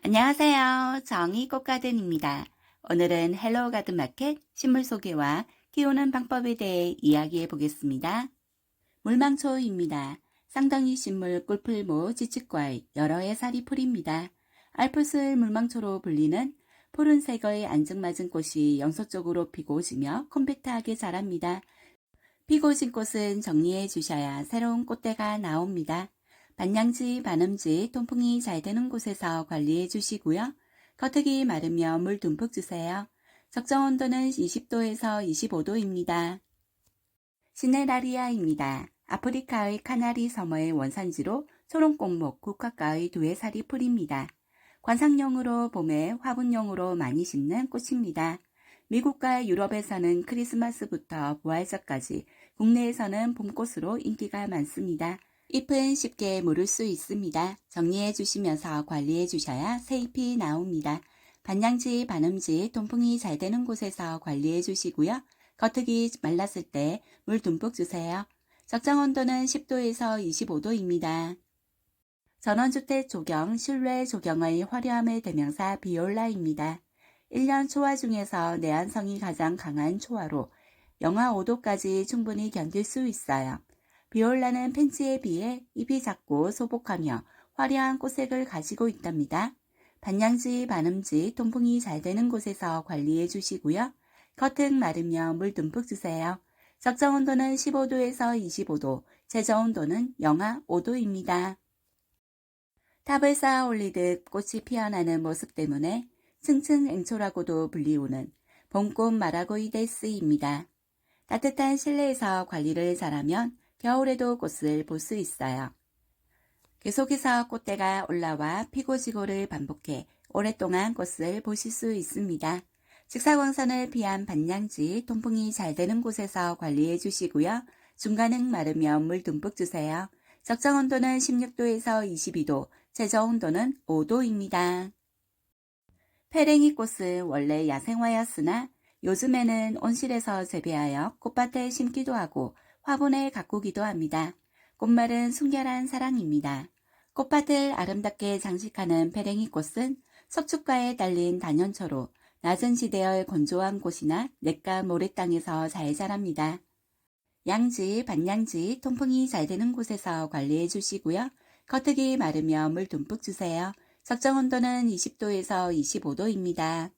안녕하세요. 정의 꽃가든입니다. 오늘은 헬로우 가든 마켓 식물 소개와 키우는 방법에 대해 이야기해 보겠습니다. 물망초입니다. 쌍덩이 식물 꿀풀모 지치과의 여러 해살이 풀입니다. 알프스 물망초로 불리는 푸른색의 앙증맞은 꽃이 영속적으로 피고 지며 컴팩트하게 자랍니다. 피고 진 꽃은 정리해 주셔야 새로운 꽃대가 나옵니다. 반양지, 반음지, 통풍이 잘 되는 곳에서 관리해 주시고요. 겉흙이 마르면 물 듬뿍 주세요. 적정 온도는 20도에서 25도입니다. 시네라리아입니다. 아프리카의 카나리 섬의 원산지로 초롱꽃목 국화가의 두해살이 풀입니다. 관상용으로 봄에 화분용으로 많이 심는 꽃입니다. 미국과 유럽에서는 크리스마스부터 부활절까지, 국내에서는 봄꽃으로 인기가 많습니다. 잎은 쉽게 물을 수 있습니다. 정리해 주시면서 관리해 주셔야 새 잎이 나옵니다. 반양지, 반음지, 통풍이 잘 되는 곳에서 관리해 주시고요. 겉흙이 말랐을 때 물 듬뿍 주세요. 적정 온도는 10도에서 25도입니다. 전원주택 조경, 실외 조경의 화려함의 대명사 비올라입니다. 1년 초화 중에서 내한성이 가장 강한 초화로 영하 5도까지 충분히 견딜 수 있어요. 비올라는 펜치에 비해 잎이 작고 소복하며 화려한 꽃색을 가지고 있답니다. 반양지, 반음지, 통풍이 잘 되는 곳에서 관리해 주시고요. 겉은 마르며 물 듬뿍 주세요. 적정 온도는 15도에서 25도, 최저 온도는 영하 5도입니다. 탑을 쌓아 올리듯 꽃이 피어나는 모습 때문에 층층앵초라고도 불리우는 봄꽃 마라고이데스입니다. 따뜻한 실내에서 관리를 잘하면 겨울에도 꽃을 볼 수 있어요. 계속해서 꽃대가 올라와 피고 지고를 반복해 오랫동안 꽃을 보실 수 있습니다. 직사광선을 피한 반양지, 통풍이 잘 되는 곳에서 관리해 주시고요. 중간은 마르면 물 듬뿍 주세요. 적정 온도는 16도에서 22도, 최저 온도는 5도입니다. 페랭이 꽃은 원래 야생화였으나 요즘에는 온실에서 재배하여 꽃밭에 심기도 하고 화분에 가꾸기도 합니다. 꽃말은 순결한 사랑입니다. 꽃밭을 아름답게 장식하는 페랭이 꽃은 석축가에 딸린 단연초로 낮은 지대의 건조한 곳이나 냇가 모래땅에서 잘 자랍니다. 양지, 반양지, 통풍이 잘 되는 곳에서 관리해 주시고요. 겉흙이 마르면 물 듬뿍 주세요. 적정 온도는 20도에서 25도입니다.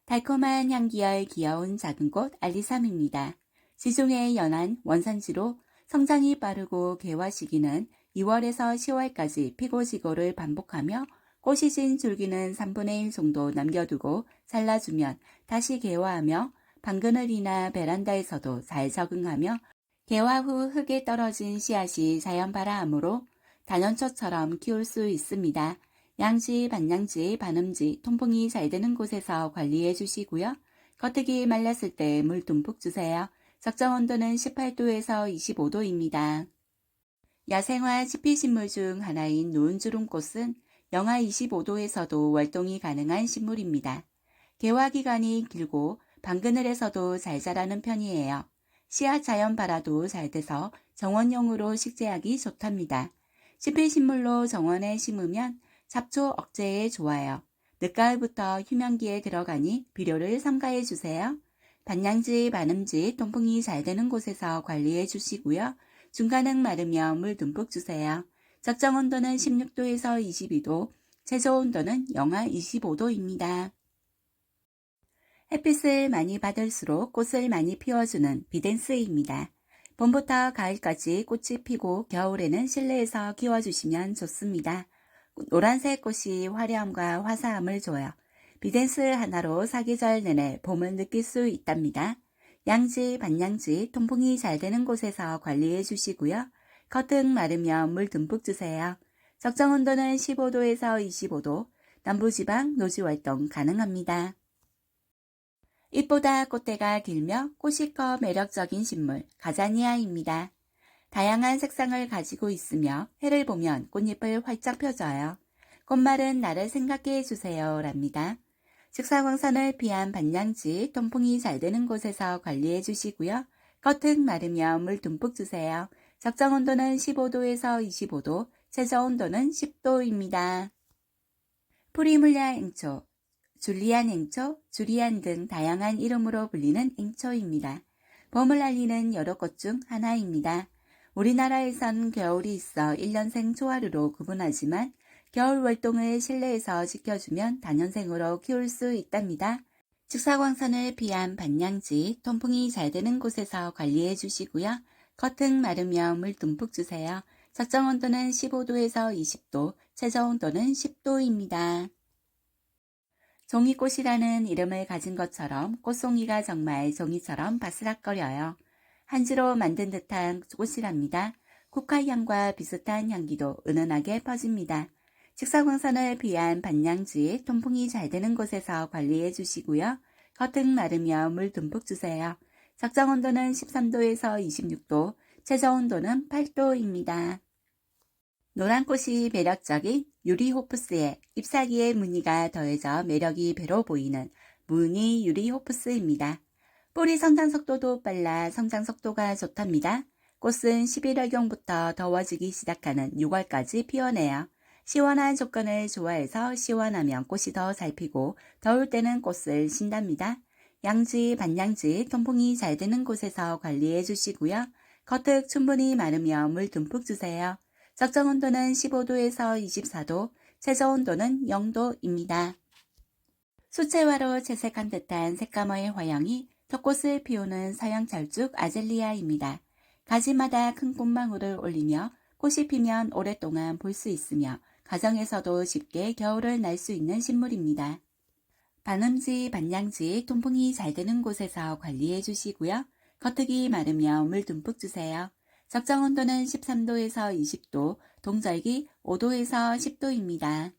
달콤한 향기의 귀여운 작은 꽃 알리삼입니다. 지중해의 연안 원산지로 성장이 빠르고 개화 시기는 2월에서 10월까지 피고지고를 반복하며 꽃이 진 줄기는 3분의 1 정도 남겨두고 잘라주면 다시 개화하며 방그늘이나 베란다에서도 잘 적응하며 개화 후 흙에 떨어진 씨앗이 자연 발화하므로 단연초처럼 키울 수 있습니다. 양지, 반양지, 반음지, 통풍이 잘 되는 곳에서 관리해 주시고요. 겉흙이 말랐을 때 물 듬뿍 주세요. 적정 온도는 18도에서 25도입니다. 야생화 지피식물 중 하나인 노은주름꽃은 영하 25도에서도 활동이 가능한 식물입니다. 개화 기간이 길고 방그늘에서도 잘 자라는 편이에요. 씨앗 자연 발화도 잘 돼서 정원용으로 식재하기 좋답니다. 지피식물로 정원에 심으면 잡초 억제에 좋아요. 늦가을부터 휴면기에 들어가니 비료를 삼가해 주세요. 반양지, 반음지, 통풍이 잘 되는 곳에서 관리해 주시고요. 중간은 마르면 물 듬뿍 주세요. 적정 온도는 16도에서 22도, 최저 온도는 영하 25도입니다. 햇빛을 많이 받을수록 꽃을 많이 피워주는 비덴스입니다. 봄부터 가을까지 꽃이 피고 겨울에는 실내에서 키워주시면 좋습니다. 노란색 꽃이 화려함과 화사함을 줘요. 비덴스 하나로 사계절 내내 봄을 느낄 수 있답니다. 양지, 반양지, 통풍이 잘 되는 곳에서 관리해 주시고요. 겉흙 마르면 물 듬뿍 주세요. 적정 온도는 15도에서 25도, 남부지방 노지활동 가능합니다. 잎보다 꽃대가 길며 꽃이 커 매력적인 식물 가자니아입니다. 다양한 색상을 가지고 있으며 해를 보면 꽃잎을 활짝 펴줘요. 꽃말은 나를 생각해 해주세요 랍니다. 직사광선을 피한 반양지, 통풍이 잘 되는 곳에서 관리해 주시고요. 겉흙 마르면 물 듬뿍 주세요. 적정 온도는 15도에서 25도, 최저 온도는 10도입니다. 프리물라 앵초, 줄리안 앵초, 주리안 등 다양한 이름으로 불리는 앵초입니다. 봄을 알리는 여러 꽃 중 하나입니다. 우리나라에선 겨울이 있어 1년생 초하루로 구분하지만 겨울 월동을 실내에서 지켜주면 단연생으로 키울 수 있답니다. 직사광선을 피한 반양지, 통풍이 잘 되는 곳에서 관리해 주시고요. 겉흙 마르며 물 듬뿍 주세요. 적정 온도는 15도에서 20도, 최저 온도는 10도입니다. 종이꽃이라는 이름을 가진 것처럼 꽃송이가 정말 종이처럼 바스락거려요. 한지로 만든 듯한 꽃이랍니다. 국화향과 비슷한 향기도 은은하게 퍼집니다. 직사광선을 피한 반양지, 통풍이 잘 되는 곳에서 관리해 주시고요. 겉흙 마르며 물 듬뿍 주세요. 적정 온도는 13도에서 26도, 최저 온도는 8도입니다. 노란 꽃이 매력적인 유리호프스에 잎사귀의 무늬가 더해져 매력이 배로 보이는 무늬 유리호프스입니다. 뿌리 성장 속도도 빨라 성장 속도가 좋답니다. 꽃은 11월경부터 더워지기 시작하는 6월까지 피어내요. 시원한 조건을 좋아해서 시원하면 꽃이 더 잘 피고 더울 때는 꽃을 신답니다. 양지, 반양지, 통풍이 잘 되는 곳에서 관리해 주시고요. 겉흙 충분히 마르며 물 듬뿍 주세요. 적정 온도는 15도에서 24도, 최저 온도는 0도입니다. 수채화로 채색한 듯한 색감의 화형이 턱꽃을 피우는 서양철쭉 아젤리아입니다. 가지마다 큰 꽃망울을 올리며 꽃이 피면 오랫동안 볼 수 있으며 가정에서도 쉽게 겨울을 날 수 있는 식물입니다. 반음지, 반양지, 통풍이 잘 되는 곳에서 관리해 주시고요. 겉흙이 마르며 물 듬뿍 주세요. 적정 온도는 13도에서 20도, 동절기 5도에서 10도입니다.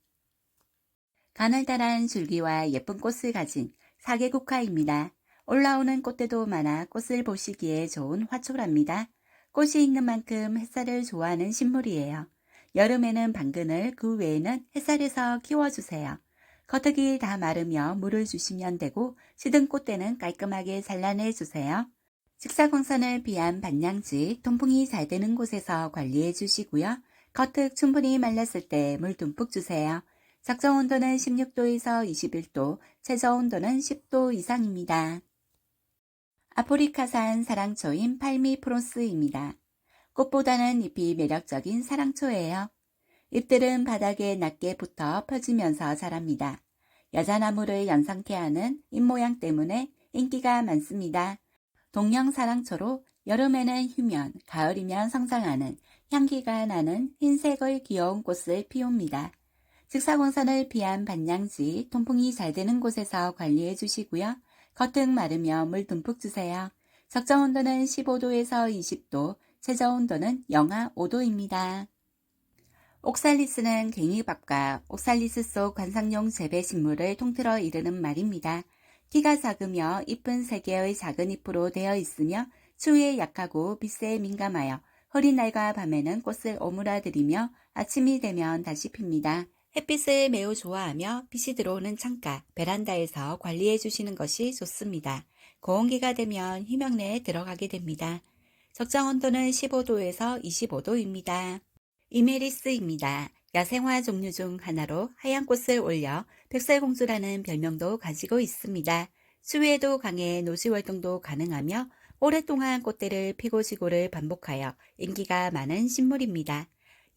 가늘다란 줄기와 예쁜 꽃을 가진 사계국화입니다. 올라오는 꽃대도 많아 꽃을 보시기에 좋은 화초랍니다. 꽃이 있는 만큼 햇살을 좋아하는 식물이에요. 여름에는 방근을, 그 외에는 햇살에서 키워주세요. 겉흙이 다 마르며 물을 주시면 되고 시든 꽃대는 깔끔하게 잘라내 주세요. 직사광선을 피한 반양지, 통풍이 잘 되는 곳에서 관리해 주시고요. 겉흙 충분히 말랐을 때 물 듬뿍 주세요. 적정 온도는 16도에서 21도, 최저 온도는 10도 이상입니다. 아프리카산 사랑초인 팔미프로스입니다. 꽃보다는 잎이 매력적인 사랑초예요. 잎들은 바닥에 낮게 붙어 펴지면서 자랍니다. 여자나무를 연상케 하는 잎 모양 때문에 인기가 많습니다. 동양사랑초로 여름에는 휴면, 가을이면 성장하는 향기가 나는 흰색의 귀여운 꽃을 피웁니다. 직사광선을 피한 반양지, 통풍이 잘 되는 곳에서 관리해 주시고요. 겉흙 마르며 물 듬뿍 주세요. 적정 온도는 15도에서 20도, 최저 온도는 영하 5도입니다. 옥살리스는 괭이밥과 옥살리스 속 관상용 재배식물을 통틀어 이르는 말입니다. 키가 작으며 잎은 3개의 작은 잎으로 되어 있으며 추위에 약하고 빛에 민감하여 흐린 날과 밤에는 꽃을 오므라들이며 아침이 되면 다시 핍니다. 햇빛을 매우 좋아하며 빛이 들어오는 창가, 베란다에서 관리해 주시는 것이 좋습니다. 고온기가 되면 희명내에 들어가게 됩니다. 적정 온도는 15도에서 25도입니다. 이메리스입니다. 야생화 종류 중 하나로 하얀 꽃을 올려 백설공주라는 별명도 가지고 있습니다. 추위에도 강해 노시월동도 가능하며 오랫동안 꽃대를 피고 지고를 반복하여 인기가 많은 식물입니다.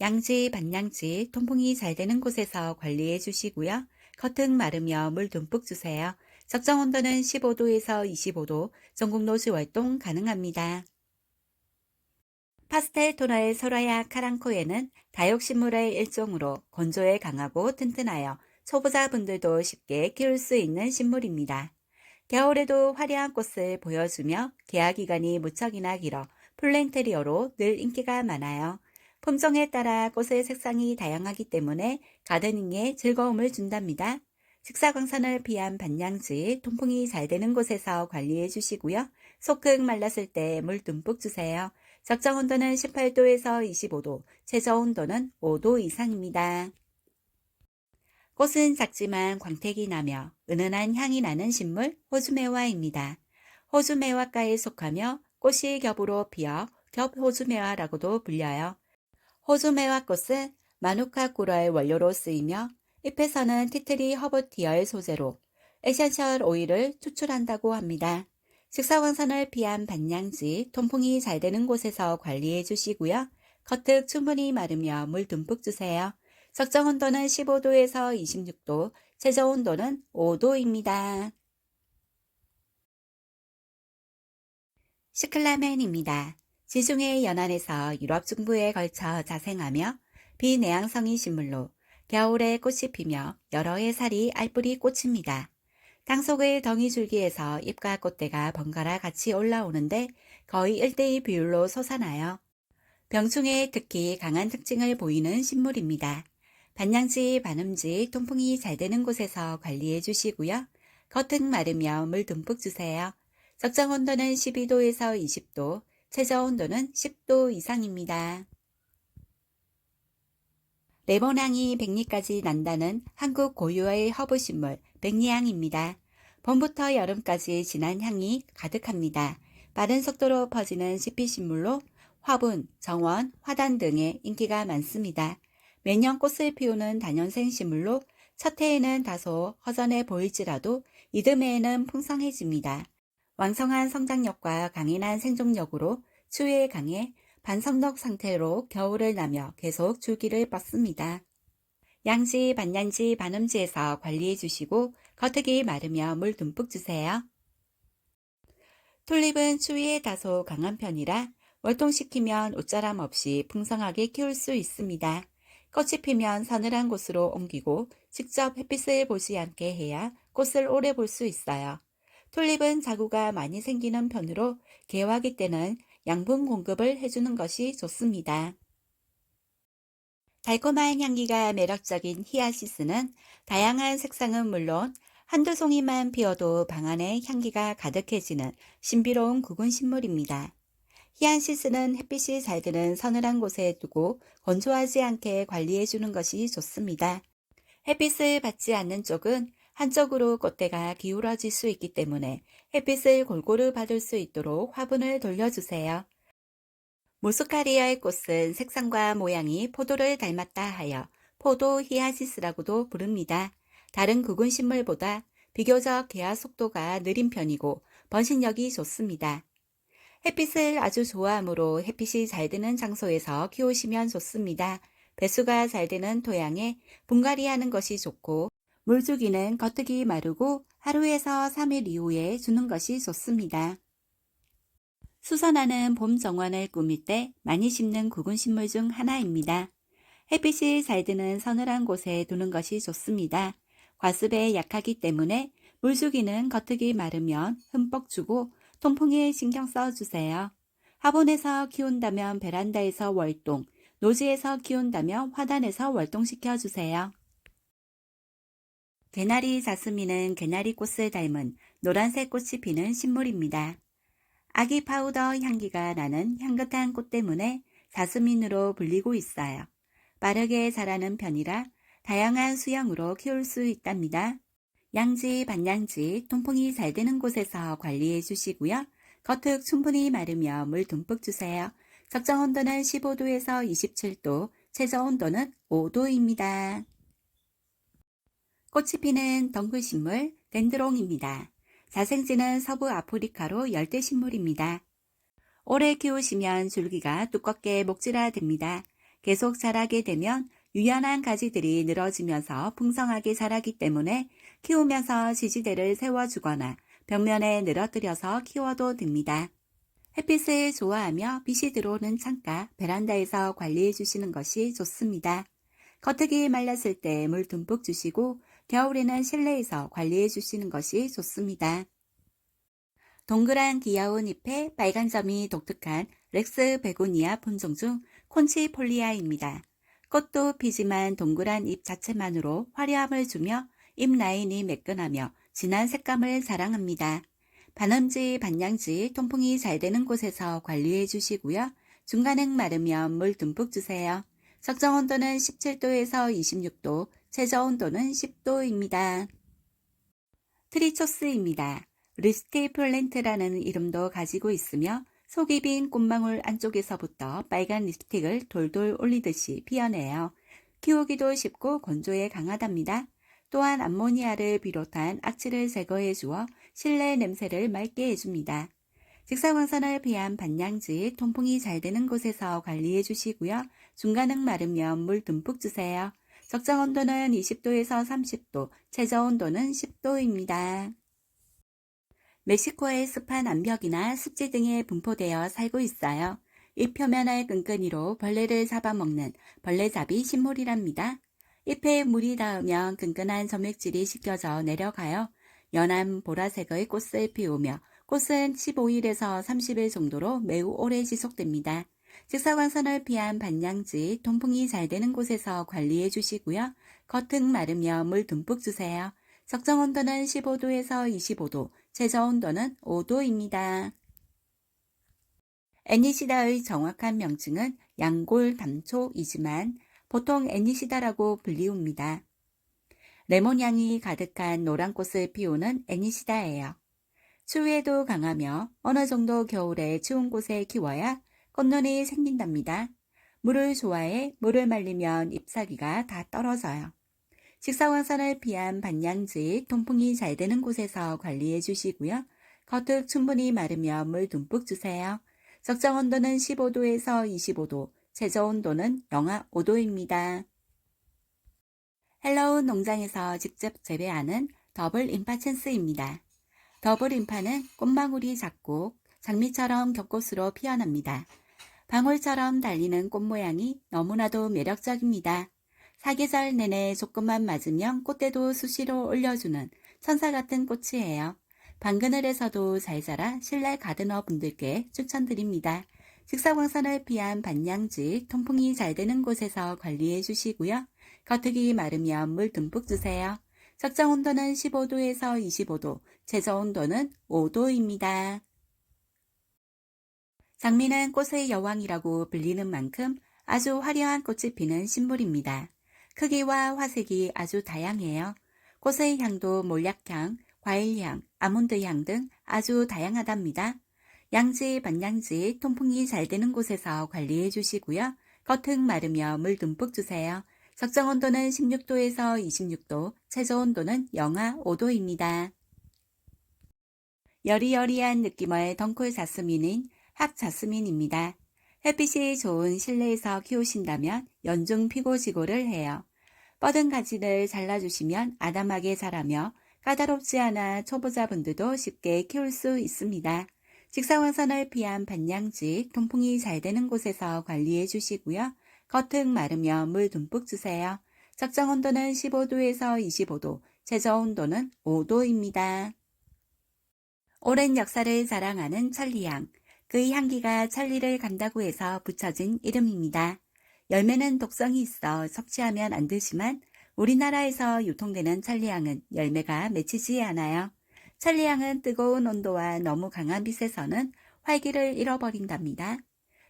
양지, 반양지, 통풍이 잘 되는 곳에서 관리해 주시고요. 겉흙 마르며 물 듬뿍 주세요. 적정 온도는 15도에서 25도, 전국 노시월동 가능합니다. 파스텔 톤의 소라야 카랑코에는 다육식물의 일종으로 건조에 강하고 튼튼하여 초보자분들도 쉽게 키울 수 있는 식물입니다. 겨울에도 화려한 꽃을 보여주며 개화기간이 무척이나 길어 플랜테리어로 늘 인기가 많아요. 품종에 따라 꽃의 색상이 다양하기 때문에 가드닝에 즐거움을 준답니다. 직사광선을 피한 반양지, 통풍이 잘 되는 곳에서 관리해 주시고요. 속흙 말랐을 때 물 듬뿍 주세요. 적정 온도는 18도에서 25도, 최저 온도는 5도 이상입니다. 꽃은 작지만 광택이 나며 은은한 향이 나는 식물 호주매화입니다. 호주매화과에 속하며 꽃이 겹으로 피어 겹호주매화라고도 불려요. 호주매화 꽃은 마누카 꿀의 원료로 쓰이며 잎에서는 티트리 허브티열 소재로 에센셜 오일을 추출한다고 합니다. 직사광선을 피한 반양지, 통풍이 잘 되는 곳에서 관리해 주시고요. 겉흙 충분히 마르며 물 듬뿍 주세요. 적정 온도는 15도에서 26도, 최저 온도는 5도입니다. 시클라멘입니다. 지중해 연안에서 유럽 중부에 걸쳐 자생하며 비내향성이 식물로 겨울에 꽃이 피며 여러 해 살이 알뿌리 꽂힙니다. 땅속의 덩이줄기에서 잎과 꽃대가 번갈아 같이 올라오는데 거의 1대2 비율로 솟아나요. 병충해에 특히 강한 특징을 보이는 식물입니다. 반양지, 반음지, 통풍이 잘 되는 곳에서 관리해 주시고요. 겉은 마르며 물 듬뿍 주세요. 적정 온도는 12도에서 20도, 최저 온도는 10도 이상입니다. 레몬향이 백리까지 난다는 한국 고유의 허브식물 백리향입니다. 봄부터 여름까지 진한 향이 가득합니다. 빠른 속도로 퍼지는 씨피식물로 화분, 정원, 화단 등의 인기가 많습니다. 매년 꽃을 피우는 다년생 식물로 첫 해에는 다소 허전해 보일지라도 이듬해에는 풍성해집니다. 왕성한 성장력과 강인한 생존력으로 추위에 강해 반성록 상태로 겨울을 나며 계속 줄기를 뻗습니다. 양지, 반양지, 반음지에서 관리해 주시고 겉흙이 마르며 물 듬뿍 주세요. 튤립은 추위에 다소 강한 편이라 월동시키면 옷자람 없이 풍성하게 키울 수 있습니다. 꽃이 피면 서늘한 곳으로 옮기고 직접 햇빛을 보지 않게 해야 꽃을 오래 볼 수 있어요. 튤립은 자구가 많이 생기는 편으로 개화기 때는 양분 공급을 해주는 것이 좋습니다. 달콤한 향기가 매력적인 히아시스는 다양한 색상은 물론 한두 송이만 피어도 방 안에 향기가 가득해지는 신비로운 구근식물입니다. 히안시스는 햇빛이 잘 드는 서늘한 곳에 두고 건조하지 않게 관리해주는 것이 좋습니다. 햇빛을 받지 않는 쪽은 한쪽으로 꽃대가 기울어질 수 있기 때문에 햇빛을 골고루 받을 수 있도록 화분을 돌려주세요. 무스카리아의 꽃은 색상과 모양이 포도를 닮았다 하여 포도 히아시스라고도 부릅니다. 다른 구근식물보다 비교적 개화 속도가 느린 편이고 번식력이 좋습니다. 햇빛을 아주 좋아하므로 햇빛이 잘 드는 장소에서 키우시면 좋습니다. 배수가 잘 되는 토양에 분갈이하는 것이 좋고 물주기는 겉흙이 마르고 하루에서 3일 이후에 주는 것이 좋습니다. 수선화는 봄 정원을 꾸밀 때 많이 심는 구근식물 중 하나입니다. 햇빛이 잘 드는 서늘한 곳에 두는 것이 좋습니다. 과습에 약하기 때문에 물주기는 겉흙이 마르면 흠뻑 주고 통풍에 신경 써주세요. 화분에서 키운다면 베란다에서 월동, 노지에서 키운다면 화단에서 월동시켜주세요. 개나리 자스민은 개나리 꽃을 닮은 노란색 꽃이 피는 식물입니다. 아기 파우더 향기가 나는 향긋한 꽃 때문에 자스민으로 불리고 있어요. 빠르게 자라는 편이라 다양한 수형으로 키울 수 있답니다. 양지, 반양지, 통풍이 잘 되는 곳에서 관리해 주시고요. 겉흙 충분히 마르며 물 듬뿍 주세요. 적정 온도는 15도에서 27도, 최저 온도는 5도입니다. 꽃이 피는 덩굴식물 덴드롱입니다. 자생지는 서부 아프리카로 열대식물입니다. 오래 키우시면 줄기가 두껍게 목질화됩니다. 계속 자라게 되면 유연한 가지들이 늘어지면서 풍성하게 자라기 때문에 키우면서 지지대를 세워주거나 벽면에 늘어뜨려서 키워도 됩니다. 햇빛을 좋아하며 빛이 들어오는 창가, 베란다에서 관리해 주시는 것이 좋습니다. 겉흙이 말랐을 때 물 듬뿍 주시고 겨울에는 실내에서 관리해 주시는 것이 좋습니다. 동그란 귀여운 잎에 빨간 점이 독특한 렉스 베고니아 품종 중 콘치폴리아입니다. 꽃도 피지만 동그란 잎 자체만으로 화려함을 주며 잎 라인이 매끈하며 진한 색감을 자랑합니다. 반음지, 반양지, 통풍이 잘 되는 곳에서 관리해 주시고요. 중간은 마르면 물 듬뿍 주세요. 적정 온도는 17도에서 26도, 최저 온도는 10도입니다. 트리초스입니다. 리스티 플랜트라는 이름도 가지고 있으며 속이 빈 꽃망울 안쪽에서부터 빨간 립스틱을 돌돌 올리듯이 피어내요. 키우기도 쉽고 건조에 강하답니다. 또한 암모니아를 비롯한 악취를 제거해 주어 실내 냄새를 맑게 해줍니다. 직사광선을 피한 반양지, 통풍이 잘 되는 곳에서 관리해 주시고요. 중간은 마르면 물 듬뿍 주세요. 적정 온도는 20도에서 30도, 최저 온도는 10도입니다. 멕시코의 습한 암벽이나 습지 등에 분포되어 살고 있어요. 잎 표면을 끈끈이로 벌레를 잡아먹는 벌레잡이 식물이랍니다. 잎에 물이 닿으면 끈끈한 점액질이 씻겨져 내려가요. 연한 보라색의 꽃을 피우며 꽃은 15일에서 30일 정도로 매우 오래 지속됩니다. 직사광선을 피한 반양지, 통풍이 잘 되는 곳에서 관리해 주시고요. 겉은 마르며 물 듬뿍 주세요. 적정 온도는 15도에서 25도, 최저 온도는 5도입니다. 애니시다의 정확한 명칭은 양골담초이지만 보통 애니시다라고 불리웁니다. 레몬향이 가득한 노란 꽃을 피우는 애니시다예요. 추위에도 강하며 어느 정도 겨울에 추운 곳에 키워야 꽃눈이 생긴답니다. 물을 좋아해 물을 말리면 잎사귀가 다 떨어져요. 직사광선을 피한 반양지, 통풍이 잘 되는 곳에서 관리해 주시고요. 겉흙 충분히 마르면 물 듬뿍 주세요. 적정 온도는 15도에서 25도, 최저 온도는 영하 5도입니다. 헬로우 농장에서 직접 재배하는 더블 임파챈스입니다. 더블 임파는 꽃망울이 작고 장미처럼 겹꽃으로 피어납니다. 방울처럼 달리는 꽃 모양이 너무나도 매력적입니다. 사계절 내내 조금만 맞으면 꽃대도 수시로 올려주는 천사 같은 꽃이에요. 방그늘에서도 잘 자라 실내 가드너 분들께 추천드립니다. 직사광선을 피한 반양지, 통풍이 잘 되는 곳에서 관리해 주시고요. 겉흙이 마르면 물 듬뿍 주세요. 적정 온도는 15도에서 25도, 최저 온도는 5도입니다. 장미는 꽃의 여왕이라고 불리는 만큼 아주 화려한 꽃이 피는 식물입니다. 크기와 화색이 아주 다양해요. 꽃의 향도 몰약향, 과일향, 아몬드향 등 아주 다양하답니다. 양지, 반양지, 통풍이 잘 되는 곳에서 관리해 주시고요. 겉흙 마르며 물 듬뿍 주세요. 적정 온도는 16도에서 26도, 최저 온도는 영하 5도입니다. 여리여리한 느낌의 덩쿨 자스민인 학자스민입니다. 햇빛이 좋은 실내에서 키우신다면 연중 피고지고를 해요. 뻗은 가지를 잘라주시면 아담하게 자라며 까다롭지 않아 초보자분들도 쉽게 키울 수 있습니다. 직사광선을 피한 반양지, 통풍이 잘 되는 곳에서 관리해 주시고요. 겉흙 마르며 물 듬뿍 주세요. 적정 온도는 15도에서 25도, 최저 온도는 5도입니다. 오랜 역사를 자랑하는 천리향. 그의 향기가 천리를 간다고 해서 붙여진 이름입니다. 열매는 독성이 있어 섭취하면 안 되지만 우리나라에서 유통되는 천리향은 열매가 맺히지 않아요. 천리향은 뜨거운 온도와 너무 강한 빛에서는 활기를 잃어버린답니다.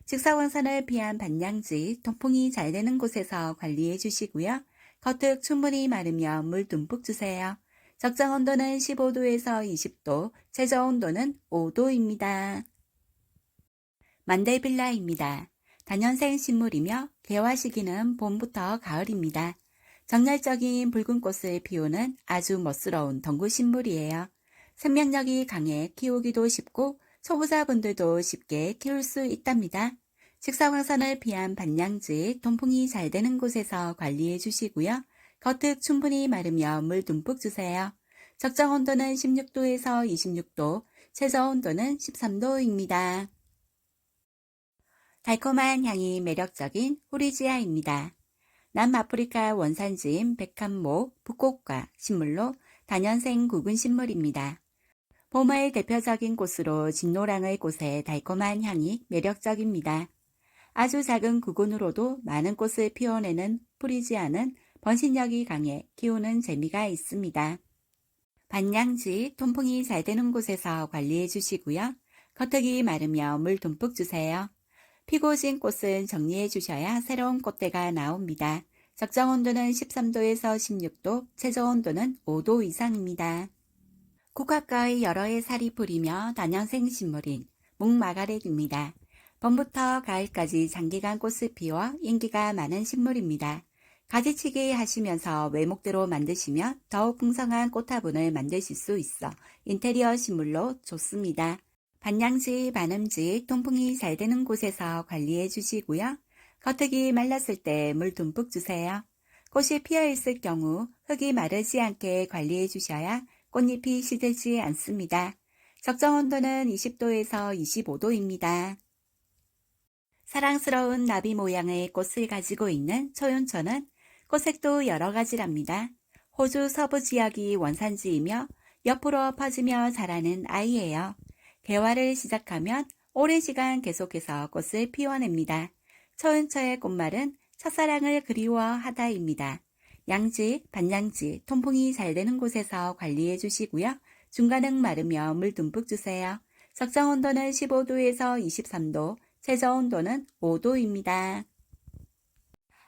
직사광선을 피한 반양지, 통풍이 잘 되는 곳에서 관리해 주시고요. 겉흙 충분히 마르면 물 듬뿍 주세요. 적정 온도는 15도에서 20도, 최저 온도는 5도입니다. 만델빌라입니다. 다년생 식물이며 개화 시기는 봄부터 가을입니다. 정열적인 붉은 꽃을 피우는 아주 멋스러운 덩굴 식물이에요. 생명력이 강해 키우기도 쉽고 초보자분들도 쉽게 키울 수 있답니다. 직사광선을 피한 반양지, 통풍이 잘 되는 곳에서 관리해 주시고요. 겉흙 충분히 마르며 물 듬뿍 주세요. 적정 온도는 16도에서 26도, 최저 온도는 13도입니다. 달콤한 향이 매력적인 후리지아입니다. 남아프리카 원산지인 백합목, 북꽃과 식물로 다년생 굵은 식물입니다. 봄의 대표적인 꽃으로 진노랑의 꽃의 달콤한 향이 매력적입니다. 아주 작은 구근으로도 많은 꽃을 피워내는 후리지아는 번식력이 강해 키우는 재미가 있습니다. 반양지, 통풍이 잘 되는 곳에서 관리해 주시고요. 겉흙이 마르며 물 듬뿍 주세요. 피고 진 꽃은 정리해 주셔야 새로운 꽃대가 나옵니다. 적정 온도는 13도에서 16도, 최저 온도는 5도 이상입니다. 국화가의 여러 해 살이 뿌리며 다년생 식물인 묵마가렛입니다. 봄부터 가을까지 장기간 꽃을 피워 인기가 많은 식물입니다. 가지치기 하시면서 외목대로 만드시면 더욱 풍성한 꽃화분을 만드실 수 있어 인테리어 식물로 좋습니다. 반양지, 반음지, 통풍이 잘 되는 곳에서 관리해 주시고요. 겉흙이 말랐을 때 물 듬뿍 주세요. 꽃이 피어 있을 경우 흙이 마르지 않게 관리해 주셔야 꽃잎이 시들지 않습니다. 적정 온도는 20도에서 25도입니다. 사랑스러운 나비 모양의 꽃을 가지고 있는 초윤초는 꽃색도 여러 가지랍니다. 호주 서부 지역이 원산지이며 옆으로 퍼지며 자라는 아이예요. 개화를 시작하면 오랜 시간 계속해서 꽃을 피워냅니다. 초윤초의 꽃말은 첫사랑을 그리워하다입니다. 양지, 반양지, 통풍이 잘 되는 곳에서 관리해 주시고요. 중간은 마르며 물 듬뿍 주세요. 적정 온도는 15도에서 23도, 최저 온도는 5도입니다.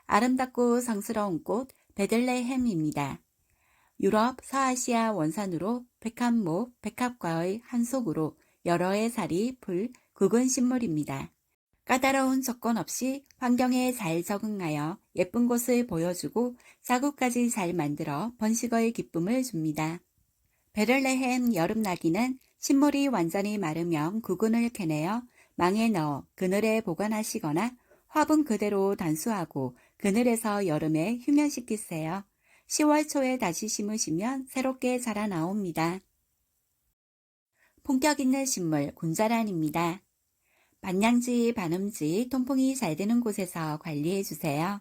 아름답고 성스러운 꽃 베들레헴입니다. 유럽, 서아시아 원산으로 백합목, 백합과의 한 속으로 여러 해 살이 풀 굵은 식물입니다. 까다로운 조건 없이 환경에 잘 적응하여 예쁜 꽃을 보여주고 자구까지 잘 만들어 번식의 기쁨을 줍니다. 베들레헴 여름나기는 식물이 완전히 마르면 구근을 캐내어 망에 넣어 그늘에 보관하시거나 화분 그대로 단수하고 그늘에서 여름에 휴면시키세요. 10월 초에 다시 심으시면 새롭게 자라나옵니다. 품격 있는 식물 군자란입니다. 반양지, 반음지, 통풍이 잘 되는 곳에서 관리해 주세요.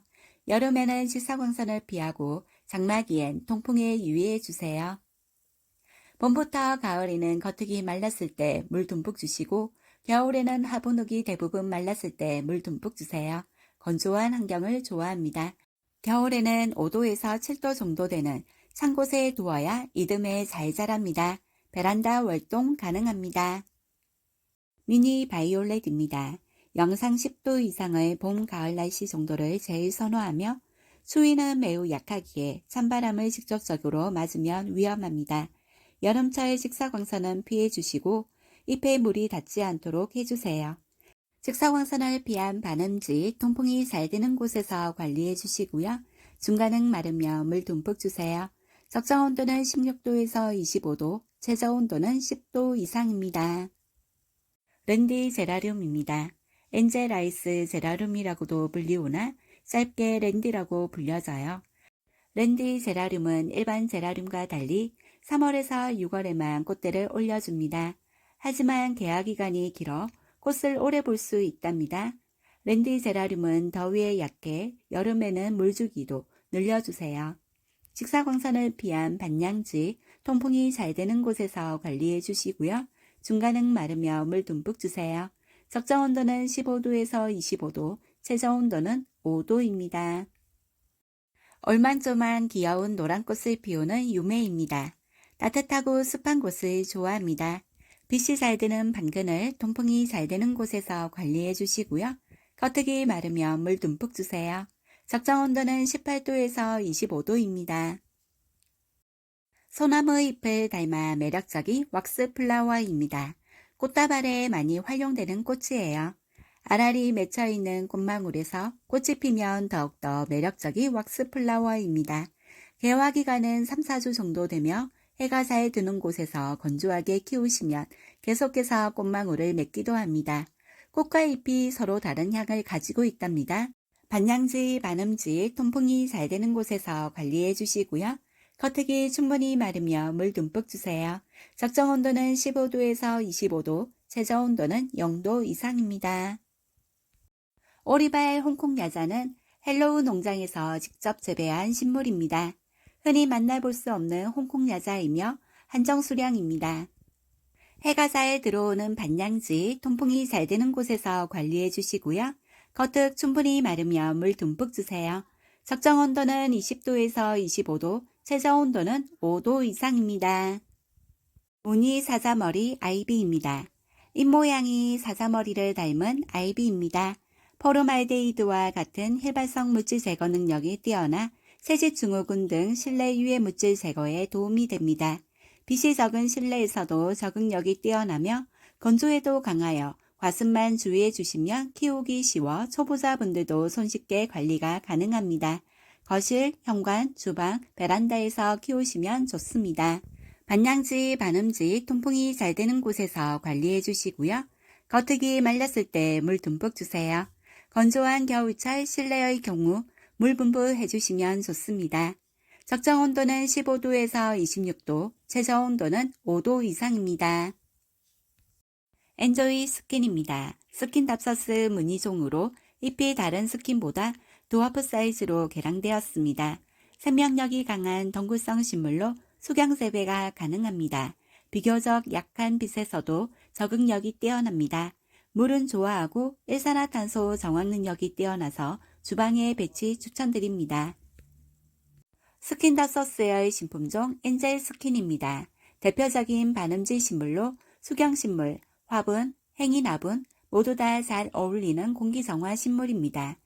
여름에는 직사광선을 피하고 장마기엔 통풍에 유의해 주세요. 봄부터 가을에는 겉흙이 말랐을 때 물 듬뿍 주시고 겨울에는 화분흙이 대부분 말랐을 때 물 듬뿍 주세요. 건조한 환경을 좋아합니다. 겨울에는 5도에서 7도 정도 되는 찬 곳에 두어야 이듬해 잘 자랍니다. 베란다 월동 가능합니다. 미니 바이올렛입니다. 영상 10도 이상의 봄, 가을 날씨 정도를 제일 선호하며 추위는 매우 약하기에 찬바람을 직접적으로 맞으면 위험합니다. 여름철 직사광선은 피해 주시고 잎에 물이 닿지 않도록 해주세요. 직사광선을 피한 반음지, 통풍이 잘 되는 곳에서 관리해 주시고요. 중간은 마르며 물 듬뿍 주세요. 적정 온도는 16도에서 25도, 최저 온도는 10도 이상입니다. 랜디 제라늄입니다. 엔젤라이스 제라늄이라고도 불리우나 짧게 랜디라고 불려져요. 랜디 제라늄은 일반 제라늄과 달리 3월에서 6월에만 꽃대를 올려줍니다. 하지만 개화 기간이 길어 꽃을 오래 볼 수 있답니다. 랜디 제라늄은 더위에 약해 여름에는 물주기도 늘려주세요. 직사광선을 피한 반양지, 통풍이 잘 되는 곳에서 관리해 주시고요. 중간은 마르며 물 듬뿍 주세요. 적정 온도는 15도에서 25도, 최저 온도는 5도입니다. 얼만조만 귀여운 노란 꽃을 피우는 유매입니다. 따뜻하고 습한 곳을 좋아합니다. 빛이 잘 드는 반근을 통풍이 잘 되는 곳에서 관리해 주시고요. 겉흙이 마르면 물 듬뿍 주세요. 적정 온도는 18도에서 25도입니다. 소나무 잎을 닮아 매력적인 왁스 플라워입니다. 꽃다발에 많이 활용되는 꽃이에요. 알알이 맺혀있는 꽃망울에서 꽃이 피면 더욱더 매력적인 왁스 플라워입니다. 개화 기간은 3, 4주 정도 되며 해가 잘 드는 곳에서 건조하게 키우시면 계속해서 꽃망울을 맺기도 합니다. 꽃과 잎이 서로 다른 향을 가지고 있답니다. 반양지, 반음지, 통풍이 잘 되는 곳에서 관리해 주시고요. 겉흙이 충분히 마르며 물 듬뿍 주세요. 적정 온도는 15도에서 25도, 최저 온도는 0도 이상입니다. 오리발 홍콩 야자는 헬로우 농장에서 직접 재배한 식물입니다. 흔히 만나볼 수 없는 홍콩 야자이며 한정 수량입니다. 해가 잘 들어오는 반양지, 통풍이 잘 되는 곳에서 관리해 주시고요. 겉흙 충분히 마르며 물 듬뿍 주세요. 적정 온도는 20도에서 25도, 최저 온도는 5도 이상입니다. 무늬 사자머리 아이비입니다. 잎모양이 사자머리를 닮은 아이비입니다. 포름알데히드와 같은 힐발성 물질 제거 능력이 뛰어나 세제 증후군 등 실내 유해 물질 제거에 도움이 됩니다. 빛이 적은 실내에서도 적응력이 뛰어나며 건조에도 강하여 과습만 주의해 주시면 키우기 쉬워 초보자분들도 손쉽게 관리가 가능합니다. 거실, 현관, 주방, 베란다에서 키우시면 좋습니다. 반양지, 반음지, 통풍이 잘 되는 곳에서 관리해 주시고요. 겉흙이 말랐을 때 물 듬뿍 주세요. 건조한 겨울철 실내의 경우 물 분부해 주시면 좋습니다. 적정 온도는 15도에서 26도, 최저 온도는 5도 이상입니다. 엔조이 스킨입니다. 스킨 답서스 무늬종으로 잎이 다른 스킨보다 드워프 사이즈로 개량되었습니다. 생명력이 강한 덩굴성 식물로 수경 재배가 가능합니다. 비교적 약한 빛에서도 적응력이 뛰어납니다. 물은 좋아하고 일산화탄소 정화 능력이 뛰어나서 주방에 배치 추천드립니다. 스킨답서스의 신품종 엔젤 스킨입니다. 대표적인 반음지 식물로 수경식물, 화분, 행인화분 모두 다 잘 어울리는 공기정화 식물입니다.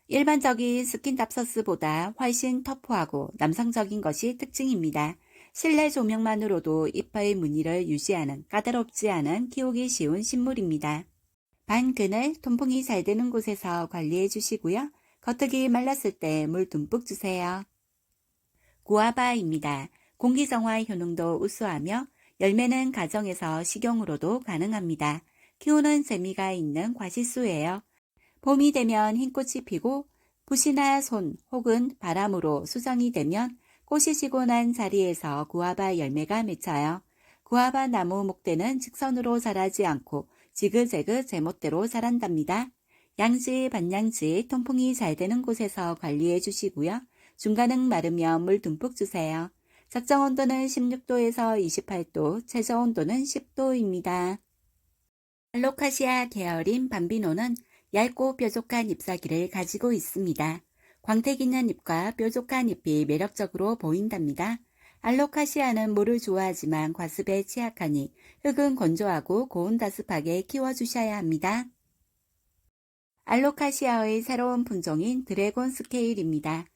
일반적인 스킨답서스보다 훨씬 터프하고 남성적인 것이 특징입니다. 실내 조명만으로도 잎의 무늬를 유지하는 까다롭지 않은 키우기 쉬운 식물입니다. 반그늘, 통풍이 잘 되는 곳에서 관리해 주시고요. 겉흙이 말랐을 때 물 듬뿍 주세요. 구아바입니다. 공기정화 효능도 우수하며 열매는 가정에서 식용으로도 가능합니다. 키우는 재미가 있는 과실수예요. 봄이 되면 흰꽃이 피고 붓이나 손 혹은 바람으로 수정이 되면 꽃이 지고 난 자리에서 구아바 열매가 맺혀요. 구아바 나무 목대는 직선으로 자라지 않고 지그재그 제멋대로 자란답니다. 양지, 반양지, 통풍이 잘 되는 곳에서 관리해 주시고요. 중간은 마르면 물 듬뿍 주세요. 적정 온도는 16도에서 28도, 최저 온도는 10도입니다. 알로카시아 계열인 밤비노는 얇고 뾰족한 잎사귀를 가지고 있습니다. 광택 있는 잎과 뾰족한 잎이 매력적으로 보인답니다. 알로카시아는 물을 좋아하지만 과습에 취약하니 흙은 건조하고 고온다습하게 키워주셔야 합니다. 알로카시아의 새로운 품종인 드래곤 스케일입니다.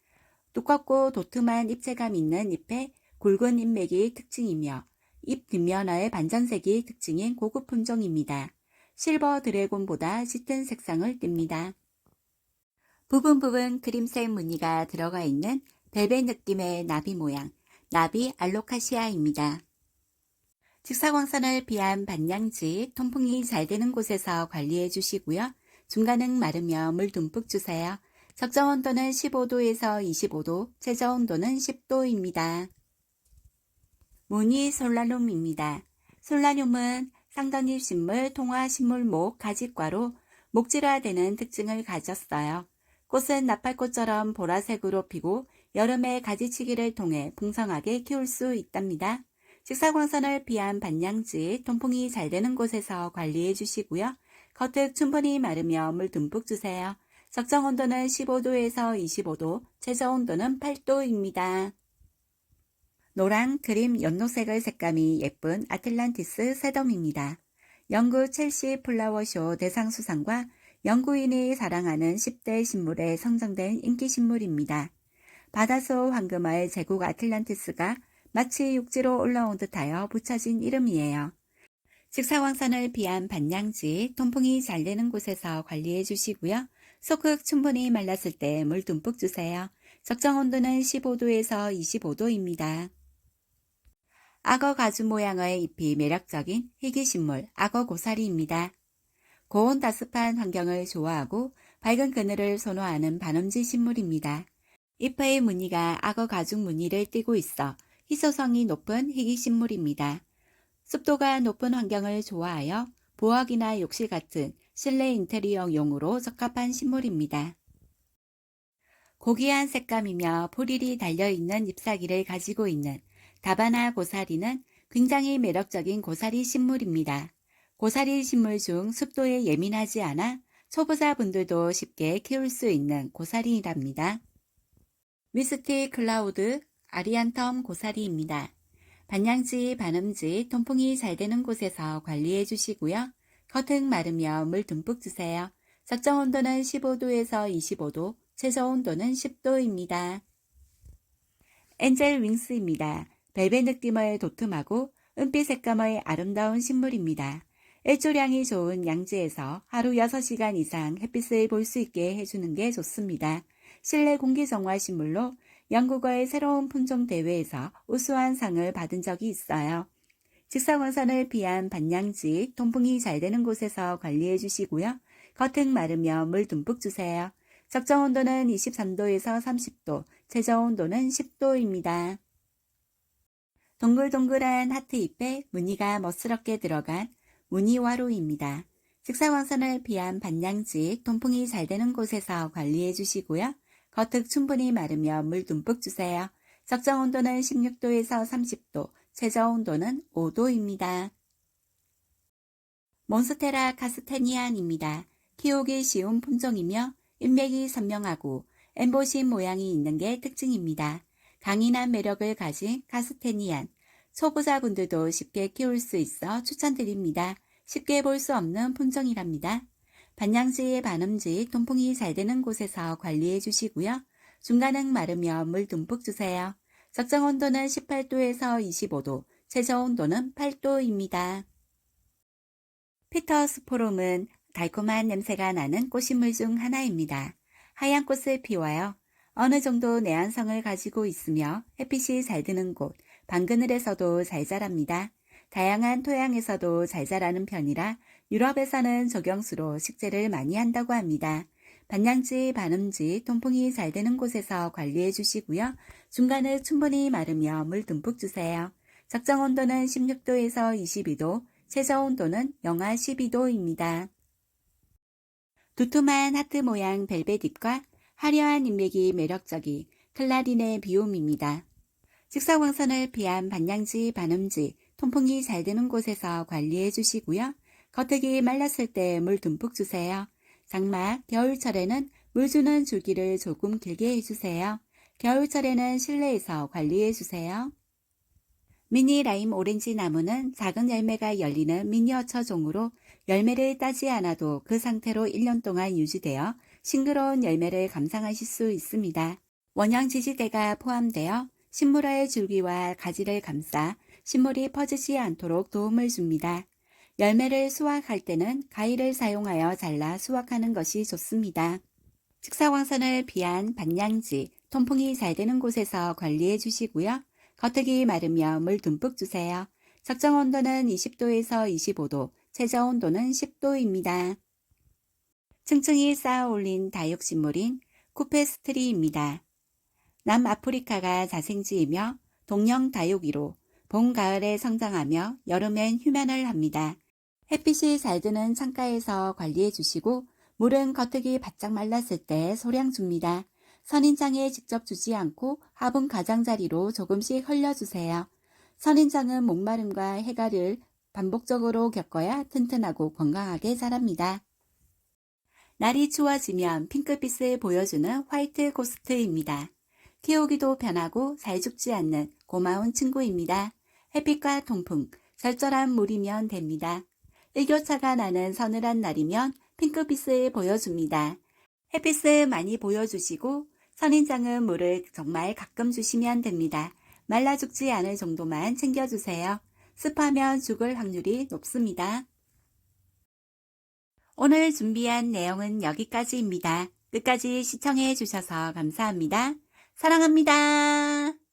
두껍고 도톰한 입체감 있는 잎에 굵은 잎맥이 특징이며 잎 뒷면의 반전색이 특징인 고급 품종입니다. 실버 드래곤보다 짙은 색상을 띱니다. 부분 크림색 무늬가 들어가 있는 벨벳 느낌의 나비 모양, 나비 알로카시아입니다. 직사광선을 피한 반양지, 통풍이 잘 되는 곳에서 관리해 주시고요. 중간은 마르면 물 듬뿍 주세요. 적정 온도는 15도에서 25도, 최저 온도는 10도입니다. 무늬 솔라늄입니다. 솔라늄은 상던잎 식물, 통화 식물목, 가지과로 목질화되는 특징을 가졌어요. 꽃은 나팔꽃처럼 보라색으로 피고 여름에 가지치기를 통해 풍성하게 키울 수 있답니다. 직사광선을 피한 반양지, 통풍이 잘 되는 곳에서 관리해 주시고요. 겉흙 충분히 마르면 물 듬뿍 주세요. 적정 온도는 15도에서 25도, 최저 온도는 8도입니다. 노랑, 그림, 연노색의 색감이 예쁜 아틀란티스 새덤입니다. 영국 첼시 플라워쇼 대상수상과 영구인이 사랑하는 10대 식물에 선정된 인기식물입니다. 바다속 황금의 제국 아틀란티스가 마치 육지로 올라온 듯하여 붙여진 이름이에요. 직사광선을 피한 반양지, 통풍이 잘 되는 곳에서 관리해 주시고요. 속흙 충분히 말랐을 때 물 듬뿍 주세요. 적정 온도는 15도에서 25도입니다. 악어 가죽 모양의 잎이 매력적인 희귀식물 악어 고사리입니다. 고온 다습한 환경을 좋아하고 밝은 그늘을 선호하는 반음지 식물입니다. 잎의 무늬가 악어 가죽 무늬를 띠고 있어 희소성이 높은 희귀식물입니다. 습도가 높은 환경을 좋아하여 부엌이나 욕실 같은 실내 인테리어용으로 적합한 식물입니다. 고귀한 색감이며 포릴이 달려있는 잎사귀를 가지고 있는 다바나 고사리는 굉장히 매력적인 고사리 식물입니다. 고사리 식물 중 습도에 예민하지 않아 초보자분들도 쉽게 키울 수 있는 고사리랍니다. 미스티 클라우드 아리안텀 고사리입니다. 반양지, 반음지, 통풍이 잘 되는 곳에서 관리해 주시고요. 겉흙 마르면 물 듬뿍 주세요. 적정 온도는 15도에서 25도, 최저 온도는 10도입니다. 엔젤 윙스입니다. 벨벳 느낌의 도톰하고 은빛 색감의 아름다운 식물입니다. 일조량이 좋은 양지에서 하루 6시간 이상 햇빛을 볼 수 있게 해주는 게 좋습니다. 실내 공기정화 식물로 영국어의 새로운 품종 대회에서 우수한 상을 받은 적이 있어요. 직사광선을 피한 반양지, 통풍이 잘 되는 곳에서 관리해 주시고요. 겉흙 마르며 물 듬뿍 주세요. 적정 온도는 23도에서 30도, 최저 온도는 10도입니다. 동글동글한 하트 잎에 무늬가 멋스럽게 들어간 무늬화로입니다. 직사광선을 피한 반양지, 통풍이 잘 되는 곳에서 관리해 주시고요. 겉흙 충분히 마르며 물 듬뿍 주세요. 적정 온도는 16도에서 30도, 최저 온도는 5도입니다. 몬스테라 카스테니안입니다. 키우기 쉬운 품종이며 인맥이 선명하고 엠보신 모양이 있는 게 특징입니다. 강인한 매력을 가진 카스테니안, 초보자분들도 쉽게 키울 수 있어 추천드립니다. 쉽게 볼 수 없는 품종이랍니다. 반양지, 반음지, 통풍이 잘 되는 곳에서 관리해 주시고요. 중간은 마르며 물 듬뿍 주세요. 적정 온도는 18도에서 25도, 최저 온도는 8도입니다. 피터스포름은 달콤한 냄새가 나는 꽃식물 중 하나입니다. 하얀 꽃을 피워요. 어느 정도 내한성을 가지고 있으며 햇빛이 잘 드는 곳, 방그늘에서도 잘 자랍니다. 다양한 토양에서도 잘 자라는 편이라 유럽에서는 적용수로 식재를 많이 한다고 합니다. 반양지, 반음지, 통풍이 잘 되는 곳에서 관리해 주시고요. 중간을 충분히 마르며 물 듬뿍 주세요. 적정 온도는 16도에서 22도, 최저 온도는 영하 12도입니다. 두툼한 하트 모양 벨벳 잎과 화려한 인맥이 매력적인 클라리네 비움입니다. 직사광선을 피한 반양지, 반음지, 통풍이 잘 되는 곳에서 관리해 주시고요. 겉흙이 말랐을 때 물 듬뿍 주세요. 장막, 겨울철에는 물 주는 주기를 조금 길게 해주세요. 겨울철에는 실내에서 관리해 주세요. 미니 라임 오렌지 나무는 작은 열매가 열리는 미니어처 종으로 열매를 따지 않아도 그 상태로 1년 동안 유지되어 싱그러운 열매를 감상하실 수 있습니다. 원형 지지대가 포함되어 식물의 줄기와 가지를 감싸 식물이 퍼지지 않도록 도움을 줍니다. 열매를 수확할 때는 가위를 사용하여 잘라 수확하는 것이 좋습니다. 직사광선을 피한 반양지, 통풍이 잘 되는 곳에서 관리해 주시고요. 겉흙이 마르며 물 듬뿍 주세요. 적정 온도는 20도에서 25도, 최저 온도는 10도입니다. 층층이 쌓아 올린 다육식물인 쿠페스트리입니다. 남아프리카가 자생지이며 동형 다육이로 봄, 가을에 성장하며 여름엔 휴면을 합니다. 햇빛이 잘 드는 창가에서 관리해 주시고 물은 겉흙이 바짝 말랐을 때 소량 줍니다. 선인장에 직접 주지 않고 화분 가장자리로 조금씩 흘려주세요. 선인장은 목마름과 해갈을 반복적으로 겪어야 튼튼하고 건강하게 자랍니다. 날이 추워지면 핑크빛을 보여주는 화이트 고스트입니다. 키우기도 편하고 잘 죽지 않는 고마운 친구입니다. 햇빛과 통풍, 절절한 물이면 됩니다. 일교차가 나는 서늘한 날이면 핑크빛을 보여줍니다. 햇빛을 많이 보여주시고 선인장은 물을 정말 가끔 주시면 됩니다. 말라 죽지 않을 정도만 챙겨주세요. 습하면 죽을 확률이 높습니다. 오늘 준비한 내용은 여기까지입니다. 끝까지 시청해 주셔서 감사합니다. 사랑합니다.